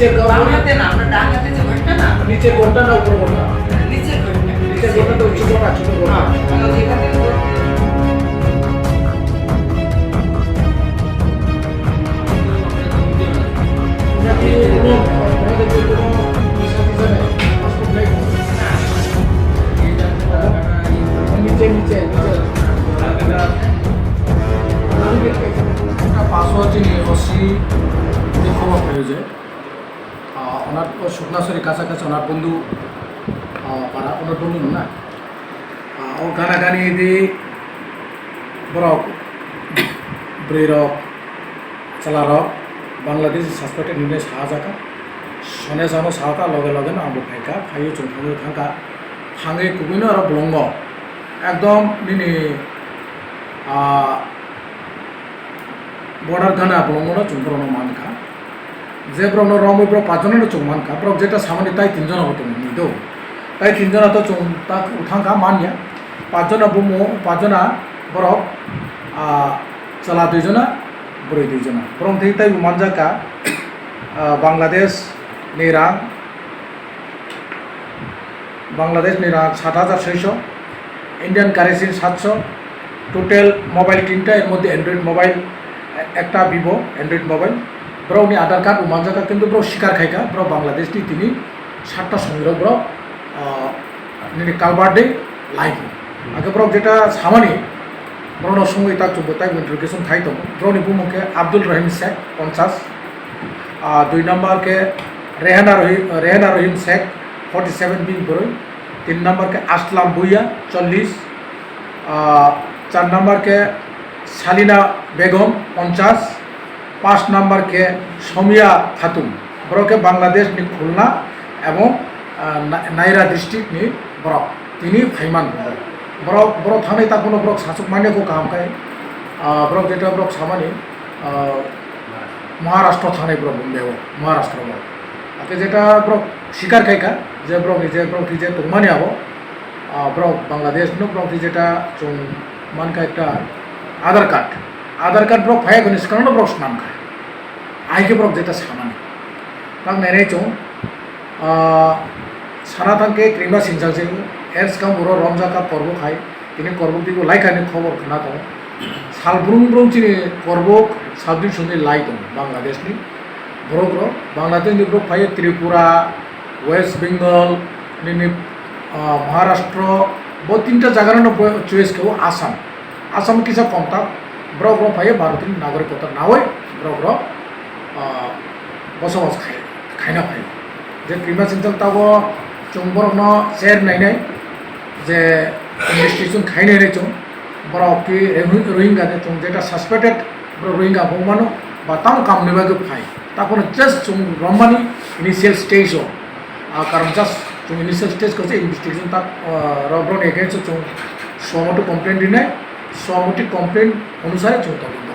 নিচের বাংলাতে না আমরা ডাঙ্গাতে যে ঘটনা না নিচের কোনটা না উপর কোনটা? নিচের ঘটনা নিচের কোনটা তো ছোট না ছোট কোনটা? যেখান থেকে নাকি কোনো আমাদের যে কোনো ভিসা টিসা নেই, পাসপোর্ট নেই কোনো? নিচে নিচে নিচে একটা পাসওয়ার্ড যিনি অসি যে খবর পেয়েছে ওনার শুকনাশরী কাছাকাছি ওনার বন্ধু পাড়া ওনার বন্ধু না ও গানাগানি দি বরক ব্রেরক চালারক বাংলাদেশ সাসপেক্টেড নিনে সাহাजाका সনে জানো সাহাকা লগে লগে না আমবো ফাইকা ফাইयो जों थाङो थांका फाङै कुबैनो आरो ब्लंग एकदम निनि बर्डार गाना ब्लंगनो जों ब्रनो मानका जे ब्रनो रमै ब्र पाजनो जों मानका ब्र जेटा सामानि ताइ तिनजना हतो निदो ताइ तिनजना तो जों ता थांका मानिया पाजजना बुमो पाजजना ब्रक चला दुइजना ब्रै दुइजना ब्रम थै ताइ मानजाका बांग्लादेश निरां 7,600 इंडियन कारेंसि 700 টোটাল মোবাইল তিনটা এর মধ্যে অ্যান্ড্রয়েড মোবাইল একটা ভিভো অ্যান্ড্রয়েড মোবাইল ব্রৌনি আধার কার্ড উমানজাকা কিন্তু ব্রো শিকার খাইকা ব্রো বাংলাদেশটি তিনি 7টা সমীর ব্রো নিনি কালবার্ডে লাইভ আগে ব্রো যেটা সামানি ব্রোর সঙ্গে তা চুম্ব তাই ইন্টারোগেশন খাই তো ব্রোনি বুমকে আব্দুল রহিম শেখ 50 2 नंबर के रेहाना रहीम शेख 47 बिन बरई 3 नंबर के असलम भुइया 40 4 नंबर के सालिना बेगम 50 5 नंबर के समिया खातुन ब्रो के बांग्लादेश नि खुलना एवं नायरा डिस्ट्रिक्ट नि ब्रो तिनी फाइमान ब्रो ब्रो थाने ता कोनो ब्रो शासक माने को काम खाय ब्रो जेटा ब्रो सामानि महाराष्ट्र थाने ब्रो बुंदेव महाराष्ट्र ब्रो आके जेटा ब्रो शिकार खायका जे ब्रो जे ब्रो कि जे तुमाने आबो ब्रो बांग्लादेश नो ब्रो कि जेटा जों मानका एकटा आधार कार्ड ब्रो फाया गनिस कारण ब्रो नाम खाय आइके ब्रो जेटा सामाने तां नेने चों सारा थांके क्रिमा सिंजाल जे एर्स का मुरो रमजा का पर्व खाय तिनि पर्व दिगो लाइकानि खबर खोना दं सालब्रुम ब्रो चिनि पर्व साबदिन सुनि लाई दं बांग्लादेश नि ब्रो बांग्लादेश नि ब्रो फाय त्रिपुरा वेस्ट बेंगल निनि महाराष्ट्र बो तीनटा जागानो चॉइस के आसाम किसा कमता ब्रो फाय भारतीय नागरिकता नावै ब्रो बसबास खायना फाय जे क्रिमा सिंजाल ताबो जों ब्रनो शेर नायनाय जे इन्वेस्टिगेशन खायनाय रे जों ब्रो कि रोहिंगा ने जों जेटा सस्पेक्टेड ब्रो रोहिंगा बमानो बाताम काम नेबागो फाय ताकोनो जस्ट जों रमानी इनिशियल स्टेज हो कारण जस्ट जों इनिशियल स्टेज को इन्वेस्टिगेशन ता रब्रन एगेंस्ट जों समटो कंप्लेंट दिनाय समटि कंप्लेंट अनुसार जों तदন্ত